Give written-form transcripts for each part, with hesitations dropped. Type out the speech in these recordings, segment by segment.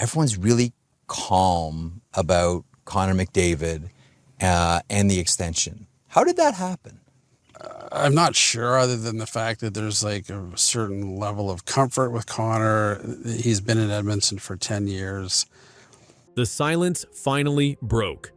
everyone's really calm about Connor McDavid and the extension. How did that happen? I'm not sure, other than the fact that there's like a certain level of comfort with Connor. He's been in Edmonton for 10 years. The silence finally broke.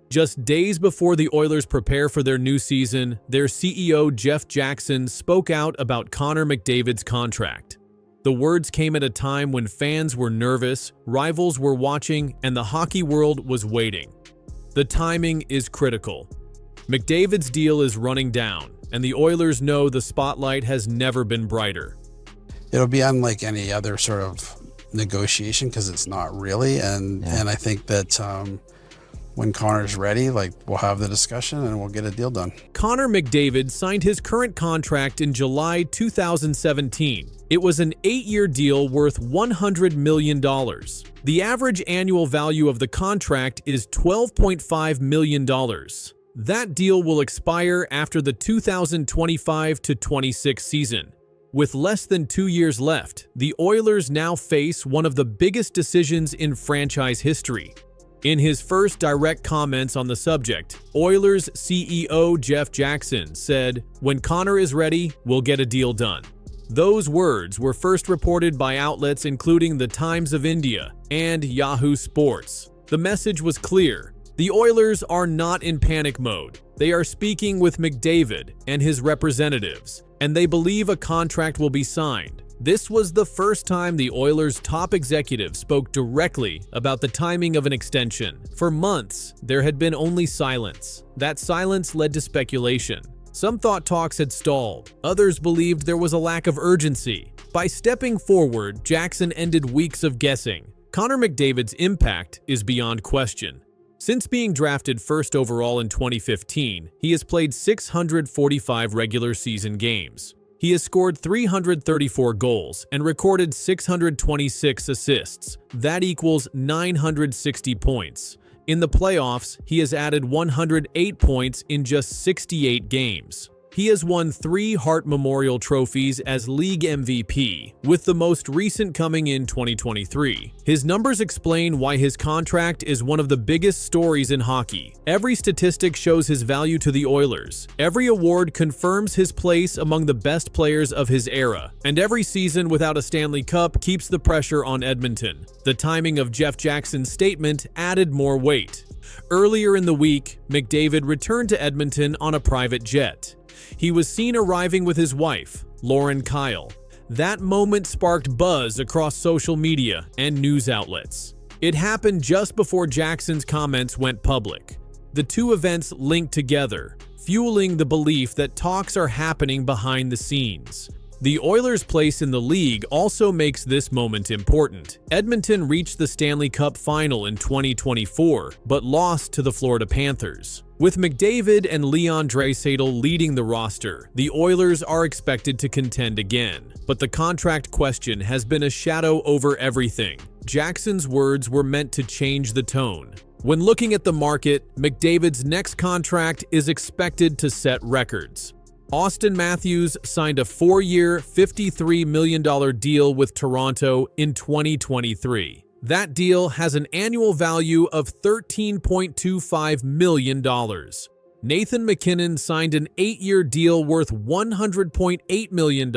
Just days before the Oilers prepare for their new season, their CEO Jeff Jackson spoke out about Connor McDavid's contract. The words came at a time when fans were nervous, rivals were watching, and the hockey world was waiting. The timing is critical. McDavid's deal is running down, and the Oilers know the spotlight has never been brighter. It'll be unlike any other sort of negotiation because it's not really, and I think that when Connor's ready, we'll have the discussion and we'll get a deal done. Connor McDavid signed his current contract in July 2017. It was an 8-year deal worth $100 million. The average annual value of the contract is $12.5 million. That deal will expire after the 2025-26 season. With less than 2 years left, the Oilers now face one of the biggest decisions in franchise history. In his first direct comments on the subject, Oilers CEO Jeff Jackson said, "When Connor is ready, we'll get a deal done." Those words were first reported by outlets including the Times of India and Yahoo Sports. The message was clear. The Oilers are not in panic mode. They are speaking with McDavid and his representatives, and they believe a contract will be signed. This was the first time the Oilers' top executive spoke directly about the timing of an extension. For months, there had been only silence. That silence led to speculation. Some thought talks had stalled. Others believed there was a lack of urgency. By stepping forward, Jackson ended weeks of guessing. Connor McDavid's impact is beyond question. Since being drafted first overall in 2015, he has played 645 regular season games. He has scored 334 goals and recorded 626 assists. That equals 960 points. In the playoffs, he has added 108 points in just 68 games. He has won 3 Hart Memorial trophies as league MVP, with the most recent coming in 2023. His numbers explain why his contract is one of the biggest stories in hockey. Every statistic shows his value to the Oilers. Every award confirms his place among the best players of his era. And every season without a Stanley Cup keeps the pressure on Edmonton. The timing of Jeff Jackson's statement added more weight. Earlier in the week, McDavid returned to Edmonton on a private jet. He was seen arriving with his wife, Lauren Kyle. That moment sparked buzz across social media and news outlets. It happened just before Jackson's comments went public. The two events linked together, fueling the belief that talks are happening behind the scenes. The Oilers' place in the league also makes this moment important. Edmonton reached the Stanley Cup final in 2024, but lost to the Florida Panthers. With McDavid and Leon Draisaitl leading the roster, the Oilers are expected to contend again. But the contract question has been a shadow over everything. Jackson's words were meant to change the tone. When looking at the market, McDavid's next contract is expected to set records. Austin Matthews signed a 4-year, $53 million deal with Toronto in 2023. That deal has an annual value of $13.25 million. Nathan MacKinnon signed an 8-year deal worth $100.8 million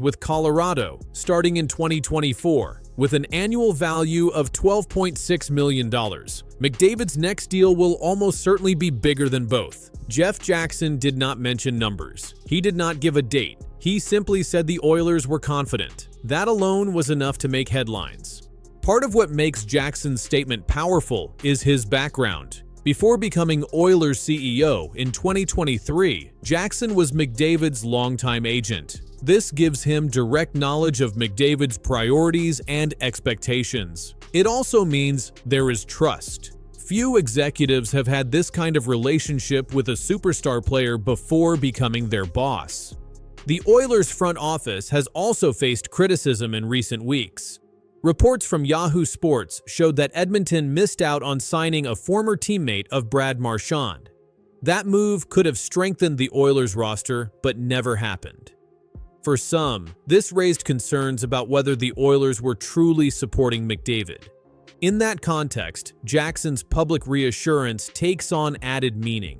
with Colorado, starting in 2024, with an annual value of $12.6 million. McDavid's next deal will almost certainly be bigger than both. Jeff Jackson did not mention numbers. He did not give a date. He simply said the Oilers were confident. That alone was enough to make headlines. Part of what makes Jackson's statement powerful is his background. Before becoming Oilers CEO in 2023, Jackson was McDavid's longtime agent. This gives him direct knowledge of McDavid's priorities and expectations. It also means there is trust. Few executives have had this kind of relationship with a superstar player before becoming their boss. The Oilers' front office has also faced criticism in recent weeks. Reports from Yahoo Sports showed that Edmonton missed out on signing a former teammate of Brad Marchand. That move could have strengthened the Oilers roster, but never happened. For some, this raised concerns about whether the Oilers were truly supporting McDavid. In that context, Jackson's public reassurance takes on added meaning.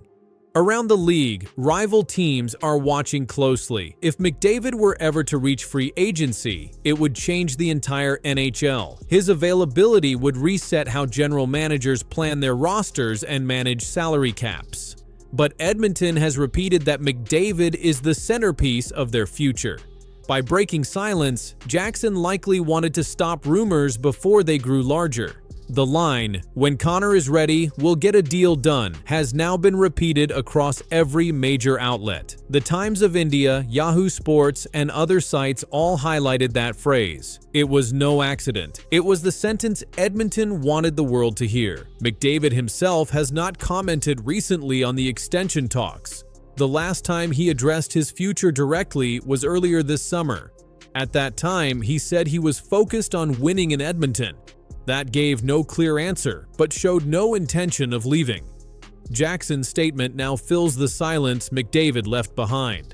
Around the league, rival teams are watching closely. If McDavid were ever to reach free agency, it would change the entire NHL. His availability would reset how general managers plan their rosters and manage salary caps. But Edmonton has repeated that McDavid is the centerpiece of their future. By breaking silence, Jackson likely wanted to stop rumors before they grew larger. The line, "When Connor is ready, we'll get a deal done," has now been repeated across every major outlet. The Times of India, Yahoo Sports, and other sites all highlighted that phrase. It was no accident. It was the sentence Edmonton wanted the world to hear. McDavid himself has not commented recently on the extension talks. The last time he addressed his future directly was earlier this summer. At that time, he said he was focused on winning in Edmonton. That gave no clear answer, but showed no intention of leaving. Jackson's statement now fills the silence McDavid left behind.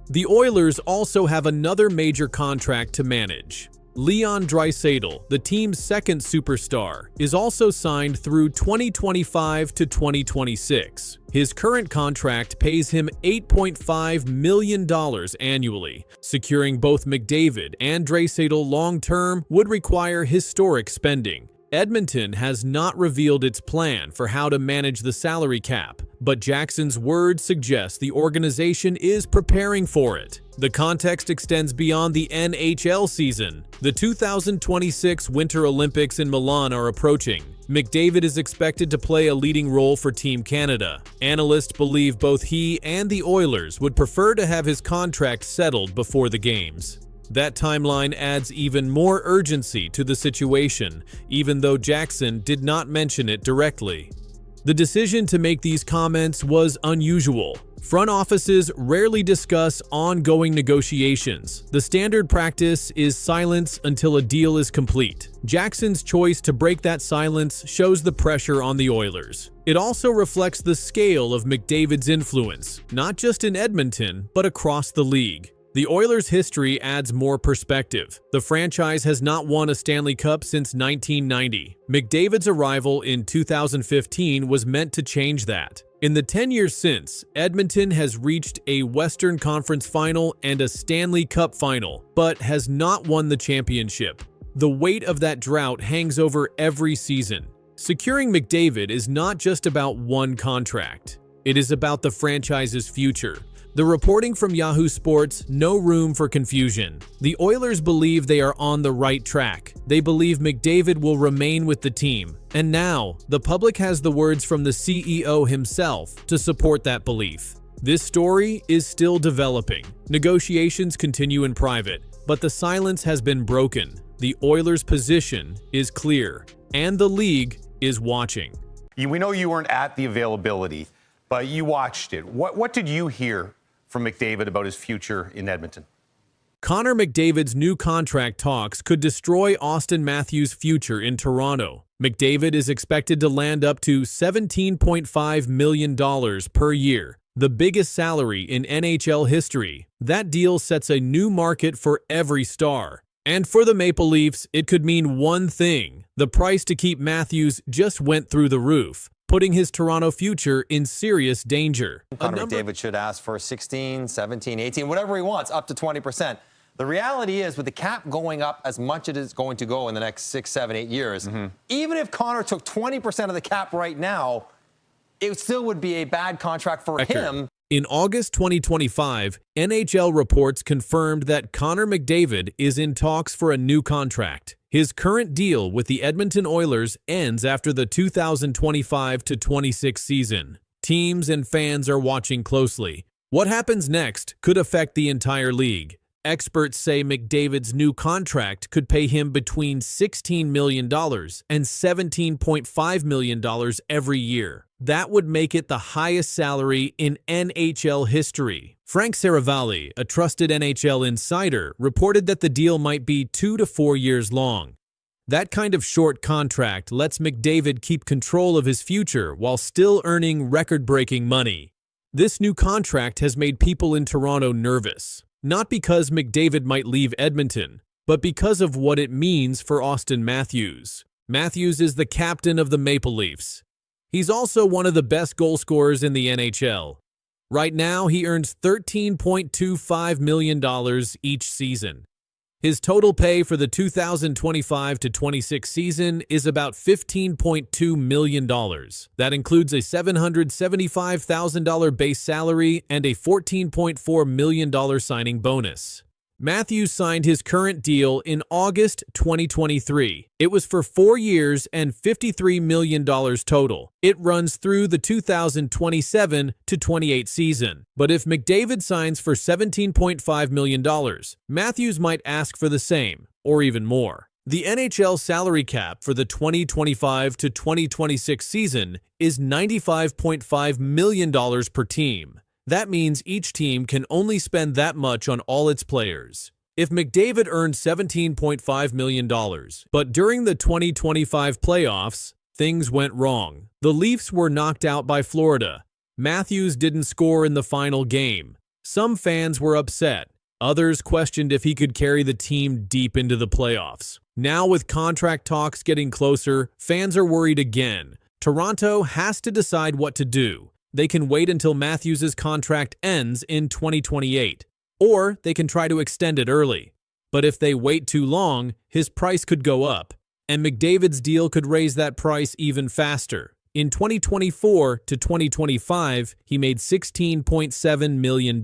The Oilers also have another major contract to manage. Leon Draisaitl, the team's second superstar, is also signed through 2025 to 2026. His current contract pays him $8.5 million annually. Securing both McDavid and Draisaitl long-term would require historic spending. Edmonton has not revealed its plan for how to manage the salary cap, but Jackson's words suggest the organization is preparing for it. The context extends beyond the NHL season. The 2026 Winter Olympics in Milan are approaching. McDavid is expected to play a leading role for Team Canada. Analysts believe both he and the Oilers would prefer to have his contract settled before the games. That timeline adds even more urgency to the situation, even though Jackson did not mention it directly. The decision to make these comments was unusual. Front offices rarely discuss ongoing negotiations. The standard practice is silence until a deal is complete. Jackson's choice to break that silence shows the pressure on the Oilers. It also reflects the scale of McDavid's influence, not just in Edmonton, but across the league. The Oilers' history adds more perspective. The franchise has not won a Stanley Cup since 1990. McDavid's arrival in 2015 was meant to change that. In the 10 years since, Edmonton has reached a Western Conference Final and a Stanley Cup Final, but has not won the championship. The weight of that drought hangs over every season. Securing McDavid is not just about one contract. It is about the franchise's future. The reporting from Yahoo Sports, no room for confusion. The Oilers believe they are on the right track. They believe McDavid will remain with the team. And now, the public has the words from the CEO himself to support that belief. This story is still developing. Negotiations continue in private, but the silence has been broken. The Oilers' position is clear, and the league is watching. We know you weren't at the availability, but you watched it. What did you hear from McDavid about his future in Edmonton? Connor McDavid's new contract talks could destroy Auston Matthews' future in Toronto. McDavid is expected to land up to $17.5 million per year, the biggest salary in NHL history. That deal sets a new market for every star. And for the Maple Leafs, it could mean one thing: the price to keep Matthews just went through the roof, putting his Toronto future in serious danger. Connor McDavid should ask for 16, 17, 18, whatever he wants, up to 20%. The reality is, with the cap going up as much as it is going to go in the next 6, 7, 8 years, even if Connor took 20% of the cap right now, it still would be a bad contract for him. In August 2025, NHL reports confirmed that Connor McDavid is in talks for a new contract. His current deal with the Edmonton Oilers ends after the 2025-26 season. Teams and fans are watching closely. What happens next could affect the entire league. Experts say McDavid's new contract could pay him between $16 million and $17.5 million every year. That would make it the highest salary in NHL history. Frank Saravalli, a trusted NHL insider, reported that the deal might be 2 to 4 years long. That kind of short contract lets McDavid keep control of his future while still earning record-breaking money. This new contract has made people in Toronto nervous, not because McDavid might leave Edmonton, but because of what it means for Auston Matthews. Matthews is the captain of the Maple Leafs. He's also one of the best goal scorers in the NHL. Right now, he earns $13.25 million each season. His total pay for the 2025-26 season is about $15.2 million. That includes a $775,000 base salary and a $14.4 million signing bonus. Matthews signed his current deal in August 2023. It was for 4 years and $53 million total. It runs through the 2027-28 season. But if McDavid signs for $17.5 million, Matthews might ask for the same, or even more. The NHL salary cap for the 2025-2026 season is $95.5 million per team. That means each team can only spend that much on all its players. If McDavid earned $17.5 million, but during the 2025 playoffs, things went wrong. The Leafs were knocked out by Florida. Matthews didn't score in the final game. Some fans were upset. Others questioned if he could carry the team deep into the playoffs. Now, with contract talks getting closer, fans are worried again. Toronto has to decide what to do. They can wait until Matthews' contract ends in 2028, or they can try to extend it early. But if they wait too long, his price could go up, and McDavid's deal could raise that price even faster. In 2024 to 2025, he made $16.7 million,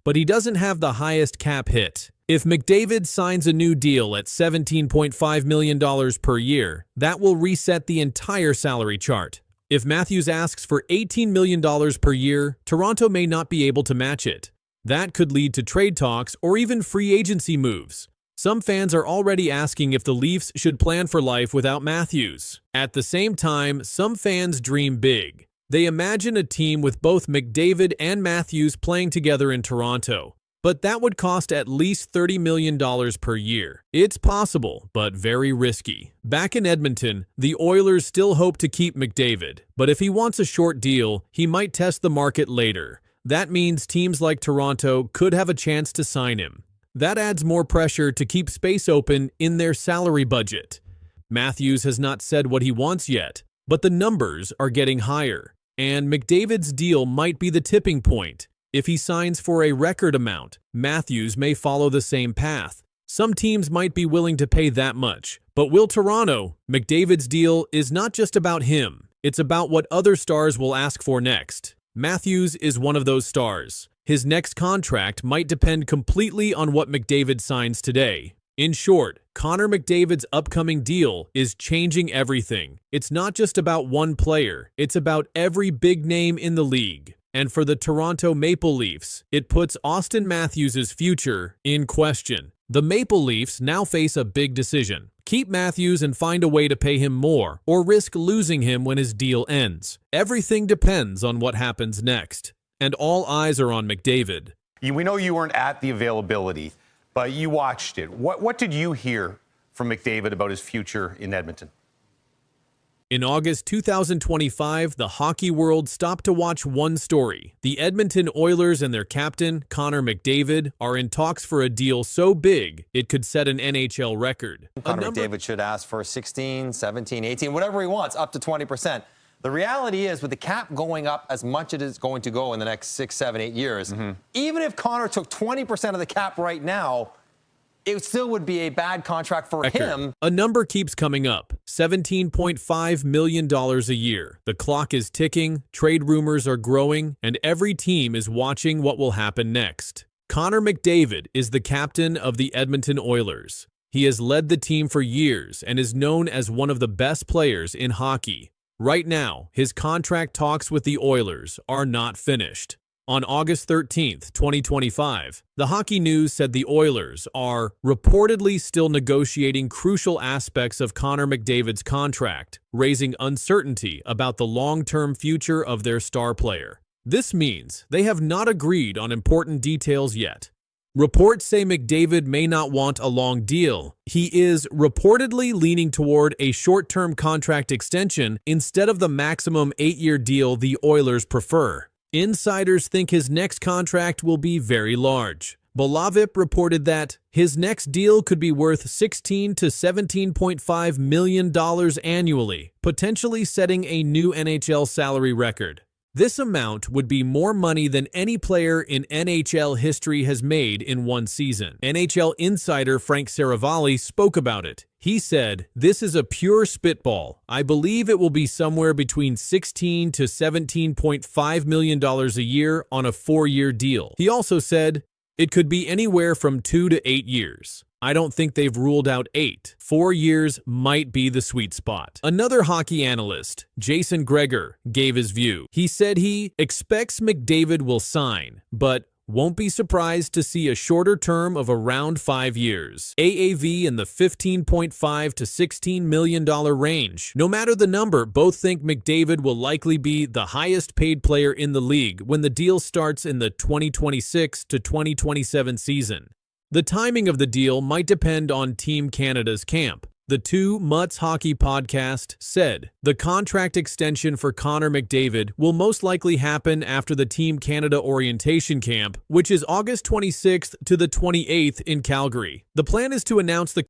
but he doesn't have the highest cap hit. If McDavid signs a new deal at $17.5 million per year, that will reset the entire salary chart. If Matthews asks for $18 million per year, Toronto may not be able to match it. That could lead to trade talks or even free agency moves. Some fans are already asking if the Leafs should plan for life without Matthews. At the same time, some fans dream big. They imagine a team with both McDavid and Matthews playing together in Toronto. But that would cost at least $30 million per year. It's possible, but very risky. Back in Edmonton, the Oilers still hope to keep McDavid, but if he wants a short deal, he might test the market later. That means teams like Toronto could have a chance to sign him. That adds more pressure to keep space open in their salary budget. Matthews has not said what he wants yet, but the numbers are getting higher, and McDavid's deal might be the tipping point. If he signs for a record amount, Matthews may follow the same path. Some teams might be willing to pay that much. But will Toronto? McDavid's deal is not just about him. It's about what other stars will ask for next. Matthews is one of those stars. His next contract might depend completely on what McDavid signs today. In short, Connor McDavid's upcoming deal is changing everything. It's not just about one player. It's about every big name in the league. And for the Toronto Maple Leafs, it puts Austin Matthews' future in question. The Maple Leafs now face a big decision. Keep Matthews and find a way to pay him more, or risk losing him when his deal ends. Everything depends on what happens next. And all eyes are on McDavid. We know you weren't at the availability, but you watched it. What did you hear from McDavid about his future in Edmonton? In August 2025, the hockey world stopped to watch one story. The Edmonton Oilers and their captain, Connor McDavid, are in talks for a deal so big it could set an NHL record. Connor McDavid should ask for 16, 17, 18, whatever he wants, up to 20%. The reality is, with the cap going up as much as it is going to go in the next 6, 7, 8 years, even if Connor took 20% of the cap right now, it still would be a bad contract for him. A number keeps coming up, $17.5 million a year. The clock is ticking, trade rumors are growing, and every team is watching what will happen next. Connor McDavid is the captain of the Edmonton Oilers. He has led the team for years and is known as one of the best players in hockey. Right now, his contract talks with the Oilers are not finished. On August 13th, 2025, the Hockey News said the Oilers are reportedly still negotiating crucial aspects of Connor McDavid's contract, raising uncertainty about the long-term future of their star player. This means they have not agreed on important details yet. Reports say McDavid may not want a long deal. He is reportedly leaning toward a short-term contract extension instead of the maximum 8-year deal the Oilers prefer. Insiders think his next contract will be very large, Bolavip reported that his next deal could be worth $16 to $17.5 million annually, potentially setting a new NHL salary record. This amount would be more money than any player in NHL history has made in one season. NHL insider Frank Saravalli spoke about it. He said, "This is a pure spitball. I believe it will be somewhere between $16 to $17.5 million a year on a 4-year deal." He also said, "It could be anywhere from 2 to 8 years. I don't think they've ruled out 8. 4 years might be the sweet spot." Another hockey analyst, Jason Gregor, gave his view. He said he expects McDavid will sign, but won't be surprised to see a shorter term of around 5 years. AAV in the $15.5 to $16 million range. No matter the number, both think McDavid will likely be the highest paid player in the league when the deal starts in the 2026 to 2027 season. The timing of the deal might depend on Team Canada's camp. The Two Mutts Hockey podcast said the contract extension for Connor McDavid will most likely happen after the Team Canada orientation camp, which is August 26th to the 28th in Calgary. The plan is to announce the